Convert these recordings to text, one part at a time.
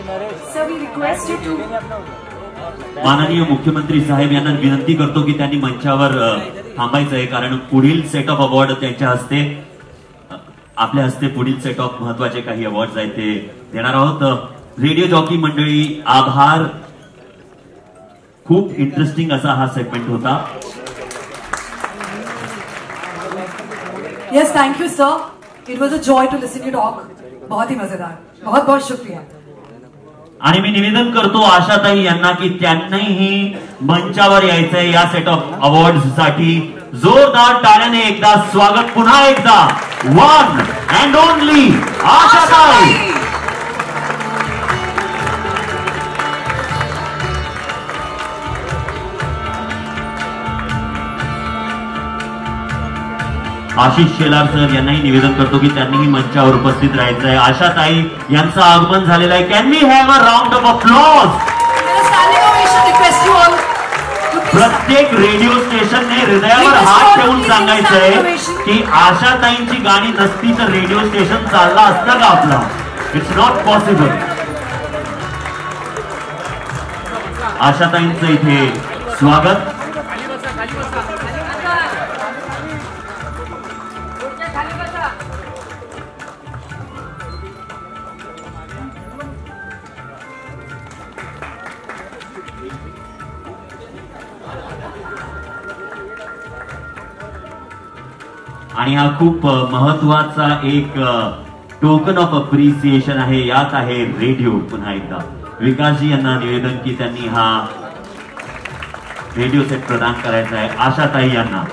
Sir, we request you to. माननीय मुख्यमंत्री साहेब यांना विनंती करतो की त्यांनी मंचावर थांबायचं आहे, कारण पुढील सेट ऑफ अवॉर्ड त्यांच्या हस्ते, आपल्या हस्ते पुढील सेट ऑफ महत्वाचे काही अवॉर्ड आहेत ते देणार आहोत. रेडिओ जॉकी मंडळी, आभार. खूप इंटरेस्टिंग असा हा सेगमेंट होता. Yes, thank you, sir. It was a joy to listen you talk. बहुत ही मजेदार. बहुत बहुत शुक्रिया. आणि मी निवेदन करतो आशाताई यांना की त्यांनाही मंचावर यायचंय या सेट ऑफ अवॉर्ड साठी. जोरदार टाळ्याने एकदा स्वागत. पुन्हा एकदा one and only Ashatai. Ashish Shelar sir यांनाही निवेदन करतो की त्यांनीही मंचावर उपस्थित राहायचं आहे. आशाताई यांचं आगमन झालेलं आहे. Can we have a round of applause. प्रत्येक रेडिओ स्टेशनने हृदयावर हात ठेवून सांगायचंय की आशाताईंची गाणी नसती तर रेडिओ स्टेशन चालला असता का आपला? It's not possible. आशाताईंचं इथे स्वागत. आणि हा खूप महत्वाचा एक टोकन ऑफ अप्रिसिएशन आहे. यात आहे रेडिओ. पुन्हा एकदा विकासजी यांना निवेदन की त्यांनी हा रेडिओ सेट प्रदान करायचा आहे. आशाताई यांना.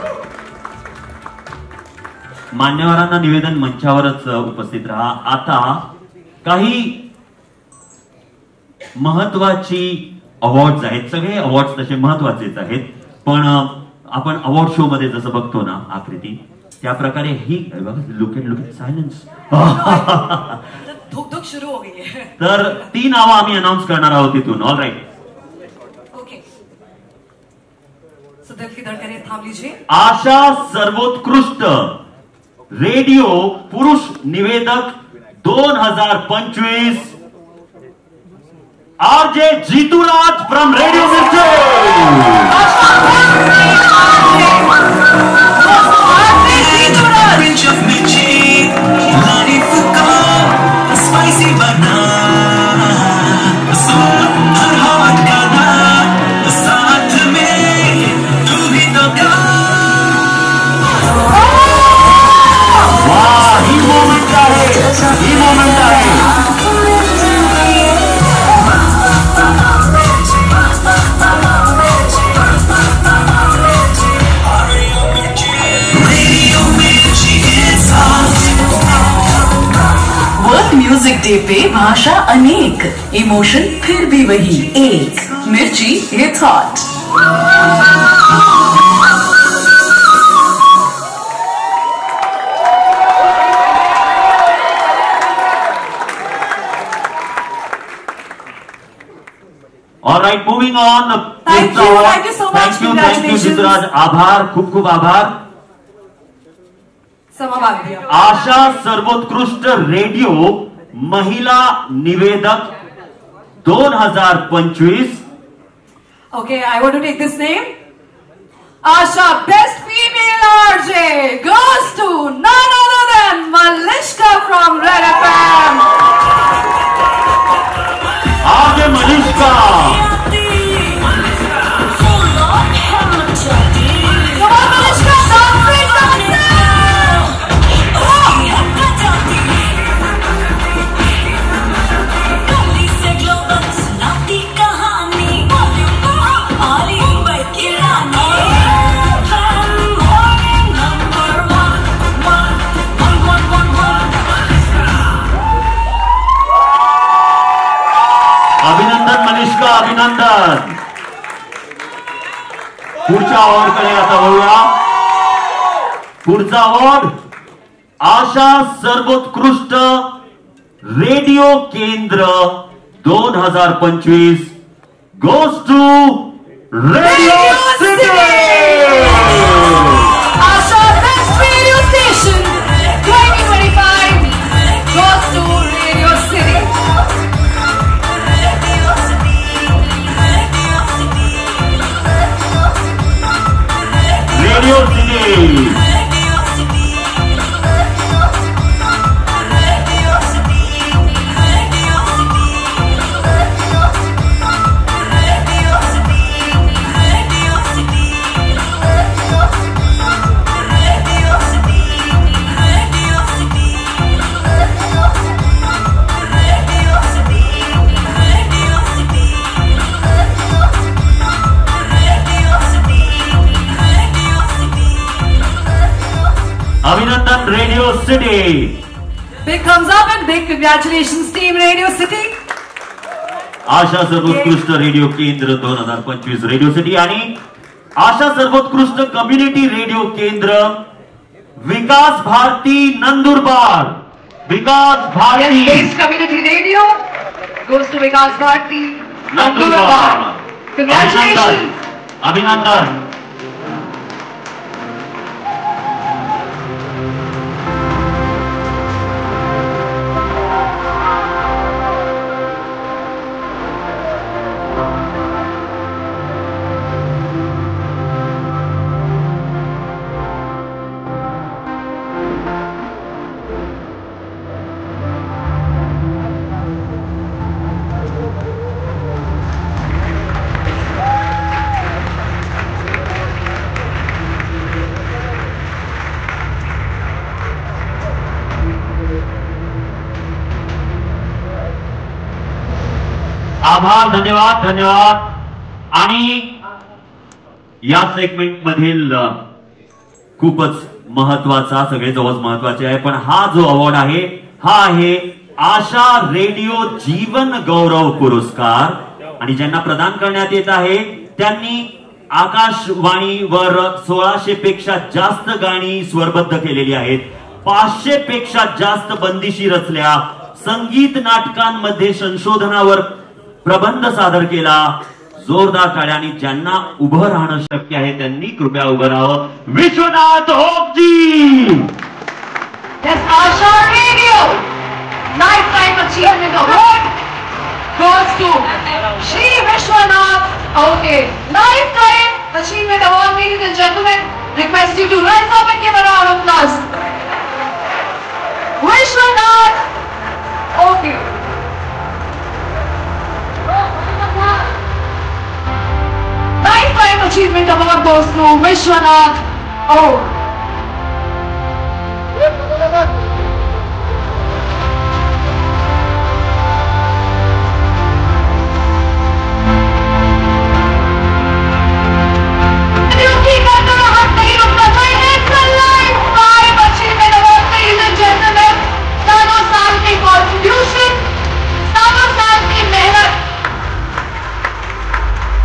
मान्यवरांना निवेदन मंचावरच उपस्थित राहा. आता काही महत्वाची अवॉर्ड्स आहेत. सगळे अवॉर्ड्स तसे महत्वाचेच आहेत, पण आपण अवॉर्ड शो मध्ये जसं बघतो ना आकृती, त्या प्रकारे ही लुक एट सायलेन्स. धुक सुरू हो गई है. तर 3 नावं आम्ही अनाउन्स करणार आहोत तिथून. All right. ओके. सो दिल की धड़कनें थाम लीजिए. आशा सर्वोत्कृष्ट रेडिओ पुरुष निवेदक 2025 आरजे जीतूराज फ्रॉम रेडिओ मिर्ची. म्यूजिक डे पे भाषा अनेक, इमोशन फिर भी वही एक. मिर्ची hits hot. All right, moving on. Thank you so much. Thank you जीतूराज. आभार, खूप खूप आभार. आशा सर्वोत्कृष्ट रेडिओ महिला निवेदक 2025. Okay, I want to take this name. Asha Best Female RJ goes to none other than Malishka from Red FM. RJ Malishka. अभिनंदन मनीषका, अभिनंदन. पुढच्या अवॉर्ड कडे आता वळूया. पुढचा अवॉर्ड आशा सर्वोत्कृष्ट रेडिओ केंद्र 2025 goes to Radio City. Asha Best Radio Station 2025 goes to Radio City. Radio city. Abhinandan Radio City. Big thumbs up and big congratulations team Radio City. आशा सर्वोत्कृष्ट रेडिओ केंद्र 2025 रेडिओ सिटी आणि आशा सर्वोत्कृष्ट community radio केंद्र विकास भारती नंदुरबार. विकास Bharti Best community radio goes to Vikas Bharti Nandurbar. Congratulations. अभिनंदन. आभार. धन्यवाद धन्यवाद. आणि या सेगमेंट मधील खूपच महत्वाचा, सगळे जवळ महत्वाचे आहे, पण हा जो अवॉर्ड आहे हा आहे आशा रेडिओ जीवन गौरव पुरस्कार. आणि ज्यांना प्रदान करण्यात येत आहे त्यांनी आकाशवाणीवर 1600 पेक्षा जास्त गाणी स्वरबद्ध केलेली आहेत, 500 पेक्षा जास्त बंदिशी रचल्या, संगीत नाटकांमध्ये संशोधनावर प्रबंध सादर केला. जोरदार टाळ्यांनी ज्यांना उभं राहणं शक्य आहे त्यांनी कृपया उभं राहावं. Vishwanath होपजी. Yes, Asha Radio Lifetime Achievement Award goes to Shri Vishwanath. Okay, Lifetime Achievement Award, ladies and gentlemen. Request you to rise up and give a round of applause. Vishwanath. Okay. Lifetime Achievement Award goes to Vishwanath. Oh.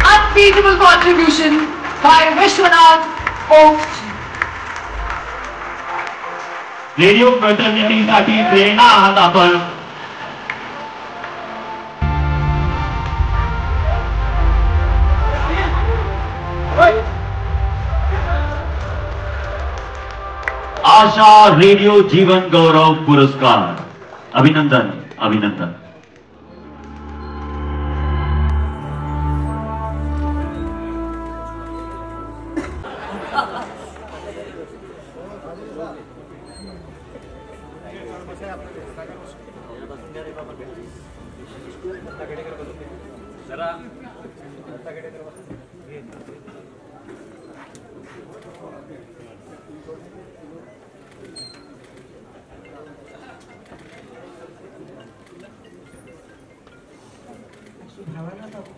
Unbeatable contribution by Vishwanath Oak. Radio फ्रॅटर्निटीसाठी प्रेरणा आहात आपण. आशा radio जीवन गौरव पुरस्कार. अभिनंदन अभिनंदन.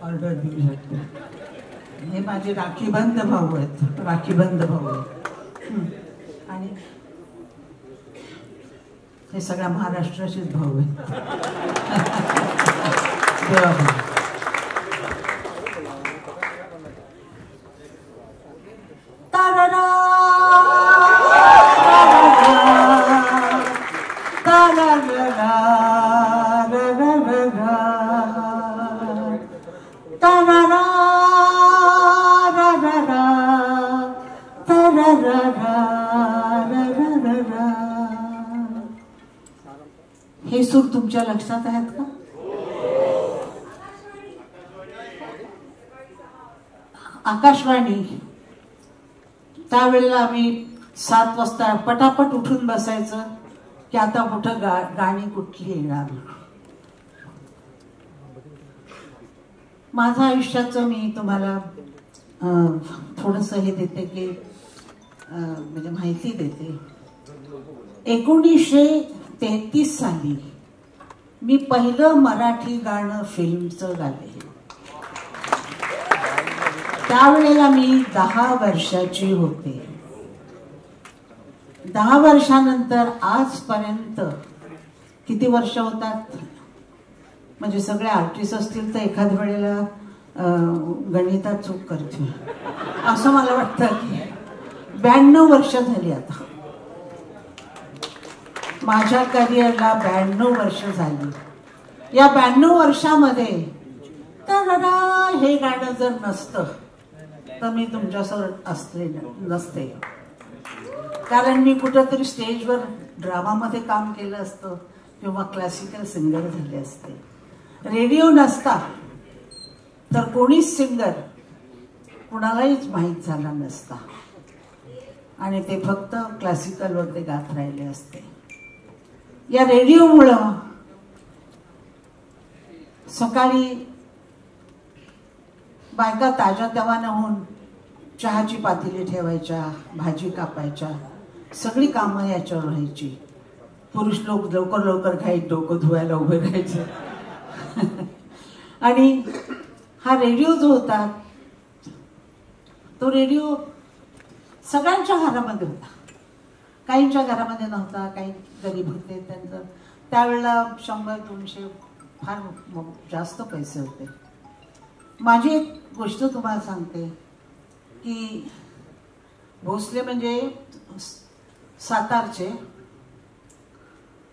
Order देऊ शकते. हे माझे राखीबंद भाऊ आहेत, राखीबंद भाऊ आहेत आणि हे सगळ्या महाराष्ट्राचेच भाऊ आहेत. देवा हे सूर तुमच्या लक्षात आहेत का? आकाशवाणी त्यावेळेला आम्ही 7 वाजता पटापट उठून बसायचं की आता कुठं गाणी कुठली येणार. माझ्या आयुष्याचं मी तुम्हाला थोडंसं हे देते की म्हणजे माहिती देते. 1933 साली मी पहिलं मराठी गाणं फिल्मचं गाले. त्यावेळेला मी 10 वर्षाची होते. 10 वर्षानंतर आजपर्यंत किती वर्ष होतात म्हणजे सगळे आर्टिस्ट असतील तर एखाद्या वेळेला गणितात चूक करते असं मला वाटतं की 92 वर्ष झाली. आता माझ्या करिअरला 92 वर्ष झाली. या 92 वर्षामध्ये हे गाणं जर नसतं तर मी तुमच्यासोबत असले नसते. कारण मी कुठंतरी स्टेजवर ड्रामामध्ये काम केलं असतं किंवा क्लासिकल सिंगर झाले असते. रेडिओ नसता तर कोणीच सिंगर कुणालाहीच माहीत झाला नसता आणि ते फक्त क्लासिकलवर गात राहिले असते. या रेडिओमुळं सकाळी बायका ताज्या तवानं होऊन चहाची पातेली ठेवायच्या, भाजी कापायच्या, सगळी कामं याच्यावर व्हायची. पुरुष लोक लवकर लवकर घाईत डोकं धुवायला उभे राहायचे. आणि हा रेडिओ जो होता तो रेडिओ सगळ्यांच्या घरामध्ये होता. काहींच्या घरामध्ये नव्हता, काही गरीब होते त्यांचं त्यावेळेला 100-200 फार जास्त पैसे होते. माझी एक गोष्ट तुम्हाला सांगते की भोसले म्हणजे सातारचे.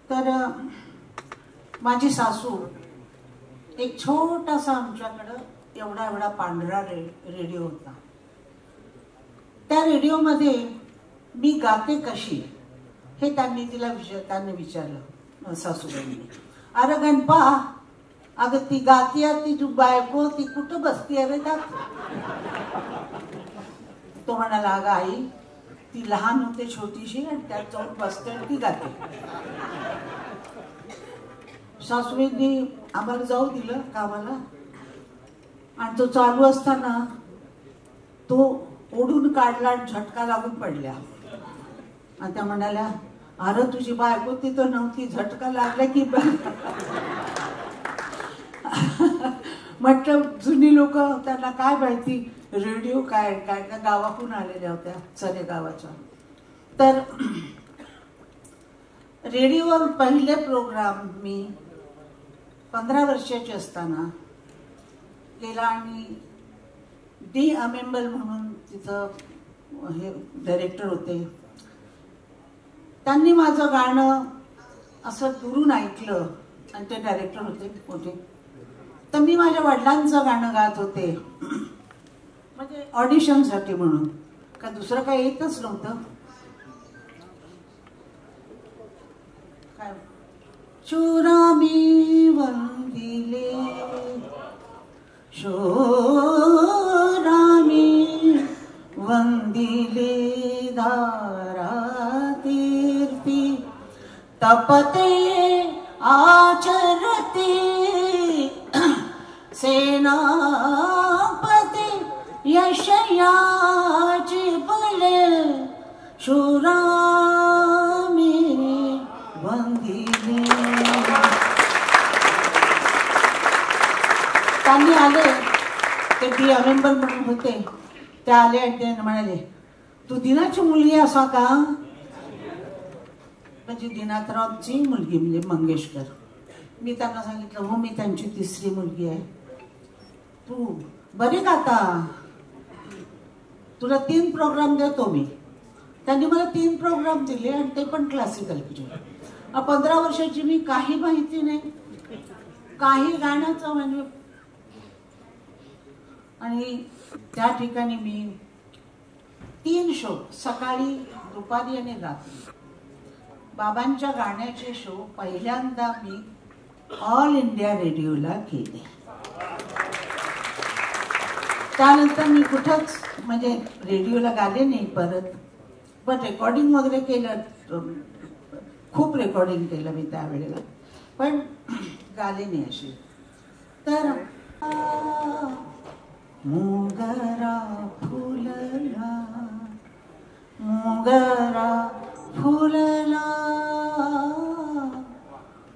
तर माझी सासू एक छोटासा आमच्याकडं एवढा पांढरा रेडिओ होता. त्या रेडिओमध्ये मी गाते कशी हे त्यांनी विचारलं सासूबाईंनी. अरे गणपा, अगं ती गाती ती तू बायको ती कुठं बसती अरे त्यात. तो म्हणाला अगं आई ती लहान होते छोटीशी आणि त्यात जाऊन बसते आणि ती गाते. सासूबाईंनी आम्हाला जाऊ दिलं कामाला आणि तो चालू असताना तो ओढून काढला आणि झटका लागून पडल्या. आणि त्या म्हणाल्या अरे तुझी बायको तिथं नव्हती, झटका लागला की. म्हटलं जुनी लोक त्यांना काय माहिती रेडिओ काय काय त्या गावातून आलेल्या होत्या चरे गावाच्या. तर रेडिओवर पहिले प्रोग्राम मी 15 वर्षाची असताना केला आणि डी अमेंबल म्हणून तिथं हे डायरेक्टर होते. त्यांनी माझं गाणं असं दुरून ऐकलं आणि ते डायरेक्टर होते. तर मी माझ्या वडिलांचं गाणं गात होते म्हणजे ऑडिशनसाठी म्हणून, का दुसरं काही येतच नव्हतं. काय शोरामी वंदिले शोरामी वंदिले धारा तीर्थी तपते आचरते सेनापते यशयाची बल शूरामी वंदिले. त्यांनी आले ते डी अमेंबल म्हणून होते. ते आले आणि ते म्हणाले तू दिनाची मुलगी असा का. म्हणजे दिनाथरावची मुलगी म्हणजे मंगेशकर. मी त्यांना सांगितलं हो मी त्यांची 3री मुलगी आहे. तू बरे गाता, तुला 3 प्रोग्राम देतो मी. त्यांनी मला 3 प्रोग्राम दिले आणि ते पण क्लासिकल पिक्चर. 15 वर्षाची मी काही माहिती नाही काही गाण्याचं म्हणजे. आणि त्या ठिकाणी मी 3 शो सकाळी दुपारी आणि रात्री बाबांच्या गाण्याचे शो पहिल्यांदा मी ऑल इंडिया रेडिओला केले. त्यानंतर मी कुठंच म्हणजे रेडिओला गाले नाही परत, पण रेकॉर्डिंग वगैरे केलं, खूप रेकॉर्डिंग केलं मी त्यावेळेला, पण गाले नाही अशी. तर मोगरा फुलला, मोगरा फुलला,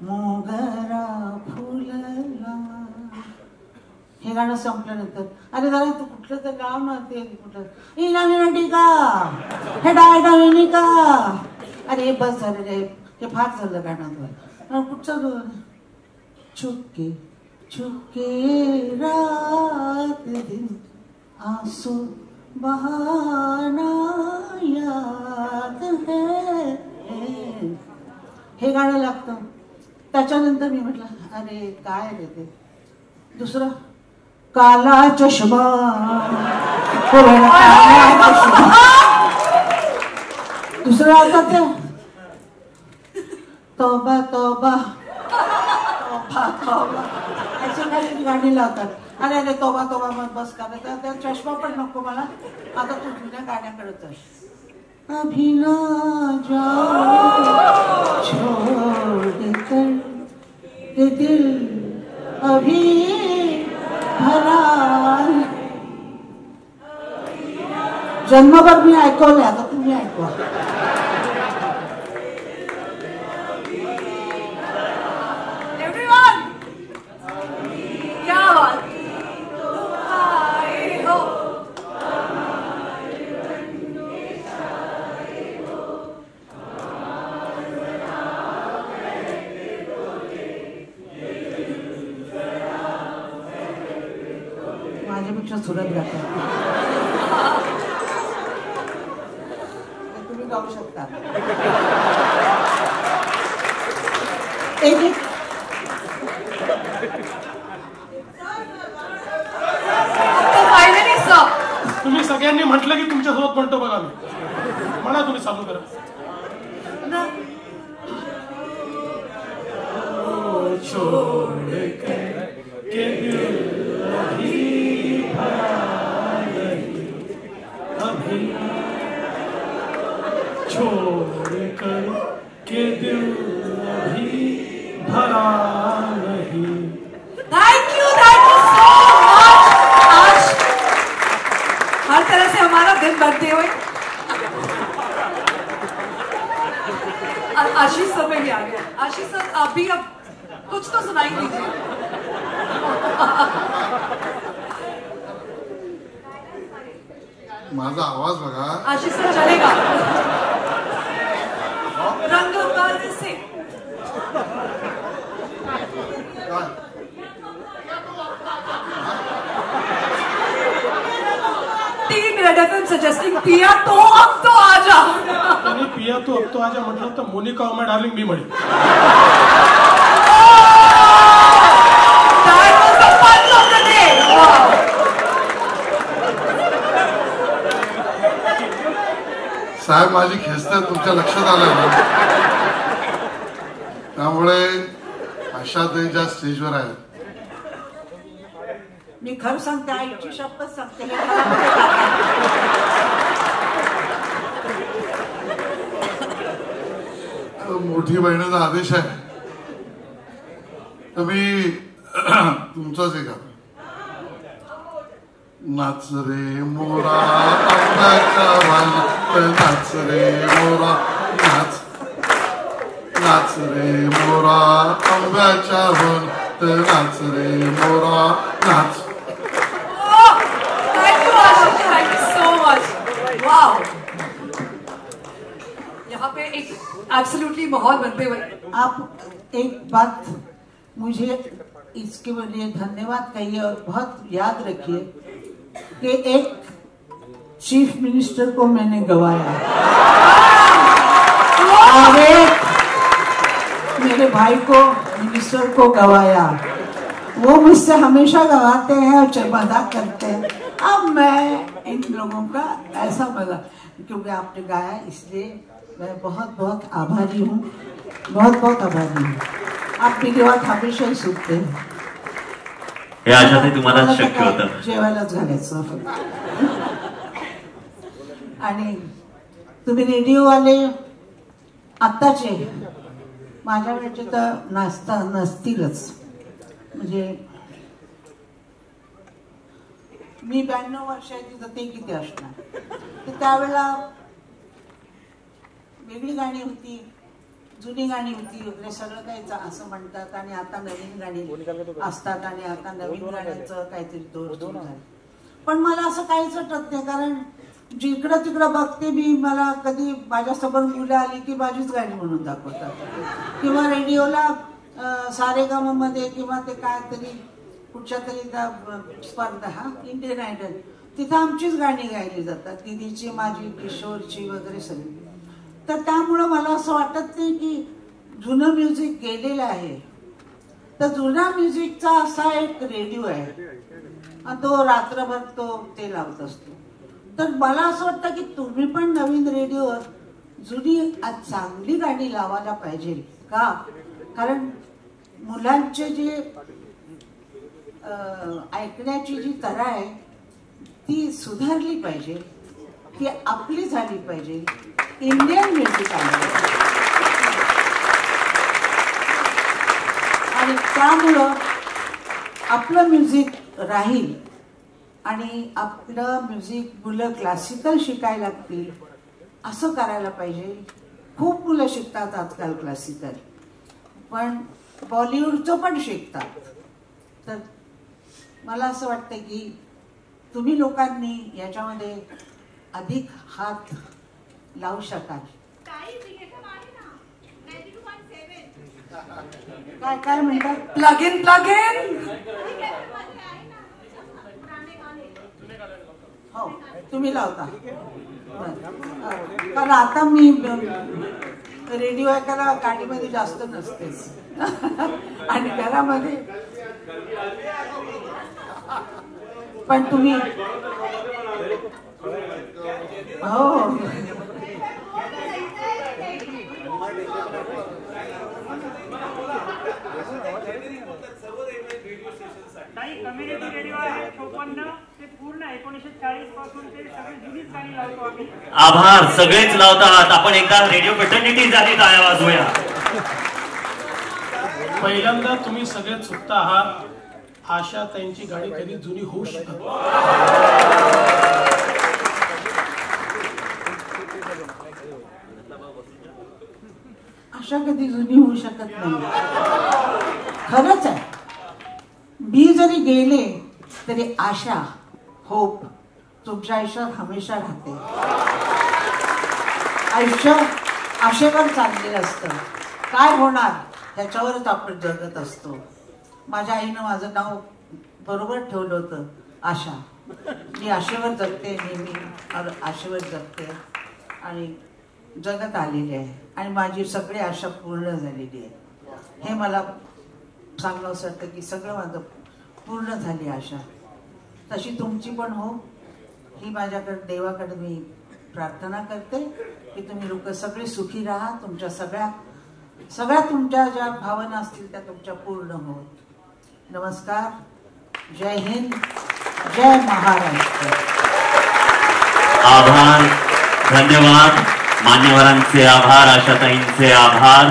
मोगरा फुलला, हे गाणं संपल्यानंतर अरे दादा तू कुठलं तर गाव ना ते कुठलं टीका हे डायडाविनी का, अरे हे बस झालं रे, हे फार झालं गाणं. कुठचं चुके चुके रात दिन आंसू बहाना याद है, हे गाणं लागतं. त्याच्यानंतर मी म्हटलं अरे काय रे ते दुसरं काला चष्मा, दुसरं आता ते तोबा तोबा तोबा तोबा अशी काही गाणी लावतात. अरे अरे तोबा तोबा मग बस करायचं, त्या चष्मा पण नको मला, आता तू जुन्या गाण्याकडे चल. अभी ना जाओ छोड़कर के दिल अभी भरा, जन्मभर मी ऐकवलंय, आता तुम्ही ऐकवा. Everyone, क्या बात. माझ्यापेक्षा सुरत गातात, तुम्ही गाऊ शकता. एक तुम्ही सगळ्यांनी म्हटलं की तुमच्यासोबत म्हणतो बघा मी, म्हणा तुम्ही चालू करा. छोड़कर के दिल अभी भरा नहीं. Thank you so much. आज हर तरह से हमारा दिन बनते हुए आशीष सर में भी आ गया. आशीष सर आप भी अब कुछ तो सुनाई दीजिए. माझा आवाज बघा. आशीष सर चलेगा. रंग से 3 मिनट FM सजेस्टिंग पिया तो अब तो आजा. आणि पिया तो अब तो आजा म्हटलं तर मोनिका ओ माय डार्लिंग मी म्हणेन. साहेब माझी खेचत तुमच्या लक्षात आलं ना, त्यामुळे आशाताई ज्या स्टेजवर आहेत, मी खरं सांगते, आईची शपथ सांगते, मोठी बहिणीचा आदेश आहे तर मी तुमचाच एक नाच रे मोरा आंब्याच्या भात, नाच रे मोरा नाच, नाच रे मोरा आंब्याच्या भात, नाच रे मोरा नाच. Thank you so much. Wow, यहाँ पे एक एब्सोल्युटली माहौल बनते हुए. आप एक बात मुझे इसके लिए धन्यवाद कहिए और बहुत याद रखिए कि एक चीफ मिनिस्टर को मैंने गवाया और एक मेरे भाई को मिनिस्टर को गवाया. वो मुझसे हमेशा गवाते हैं और मजाक करते हैं. अब मैं इन लोगों का ऐसा मजाक, क्योंकि आपने गाया इसलिए मैं बहुत बहुत आभारी हूँ, बहुत बहुत आभारी हूँ. आप मेरी बात हमेशा ही सुनते हैं. हे आशाताई तुम्हाला शक्य होतं. जेवायलाच घालायचं. आणि तुम्ही रेडिओवाले आत्ताचे माझ्या वेळचे तर नसतीलच. म्हणजे मी 92 वर्षाची तर ते किती असणार. तर त्यावेळेला वेगळी गाणी होती, जुनी गाणी होती वगैरे सगळं काही असं म्हणतात. आणि आता नवीन गाणी असतात आणि आता नवीन गाण्याचं काहीतरी दोर झालं. पण मला असं काहीच वाटत नाही, कारण जिकडं तिकडं बघते मी, मला कधी माझ्यासमोर मुलं आली की माझीच गाणी म्हणून दाखवतात. किंवा रेडिओला सारेगामामध्ये किंवा ते काय तरी कुठच्या तरी स्पर्धा इंडियन आयडल, तिथं आमचीच गाणी गायली जातात, दिदीची, माझी, किशोरची वगैरे सगळी. तर त्यामुळं मला असं वाटत नाही की जुनं म्युझिक गेलेलं आहे. तर जुना म्युझिकचा असा एक रेडिओ आहे, तो रात्रभर ते लावत असतो. तर मला असं वाटतं की तुम्ही पण नवीन रेडिओवर जुनी चांगली गाणी लावायला पाहिजे का. कारण मुलांचे जे ऐकण्याची जी तरा आहे ती सुधारली पाहिजे, ती आपली झाली पाहिजे, इंडियन म्युझिक आलं. आणि त्यामुळं आपलं म्युझिक राहील. आणि आपलं म्युझिक मुलं क्लासिकल शिकायला लागतील असं करायला पाहिजे. खूप मुलं शिकतात आजकाल क्लासिकल, पण बॉलिवूडचं पण शिकतात. तर मला असं वाटतं की तुम्ही लोकांनी याच्यामध्ये अधिक हात लावू शकाल. काय काय म्हणतात? प्लग इन हो, तुम्ही लावता. कारण आता मी रेडिओ ऐकायला गाडीमध्ये जास्त नसतेच आणि घरामध्ये. पण तुम्ही हो कम्युनिटी रेडिओ आहे 54 ते पूर्ण 1940 पासून ते सगळी जुनीच गाणी लावतो आम्ही. आभार, सगळेच लावतात. आपण एकदा रेडिओ फ्रेटर्निटी झाली टाळ्या वाजवूया. पहिल्यांदा तुम्ही सगळे चुकता आहात. आशा त्यांची गाणी कधी जुनी होऊ शकत. आशा कधी जुनी होऊ शकत नाही. खरंच आहे. मी जरी गेले तरी आशा, होप तुमच्या आयुष्यात हमेशा राहते. आयुष्य आशेवर चाललेलं असतं. काय होणार त्याच्यावरच आपण जगत असतो. माझ्या आईनं माझं नाव बरोबर ठेवलं होतं, आशा. मी आशेवर जगते, नेहमी आशेवर जगते आणि जगत आलेली आहे. आणि माझी सगळी आशा पूर्ण झालेली आहे. हे मला सांगणं असं वाटतं की सगळं माझं पूर्ण झाली आशा. तशी तुमची पण हो, ही माझ्याकडे देवाकडे मी प्रार्थना करते की तुम्ही लोक सगळे सुखी राहा. तुमच्या सगळ्या तुमच्या ज्या भावना असतील त्या तुमच्या पूर्ण होत. नमस्कार. जय हिंद, जय महाराष्ट्र. आभार, धन्यवाद. मान्यवरांचे आभार, आशाताईंचे आभार.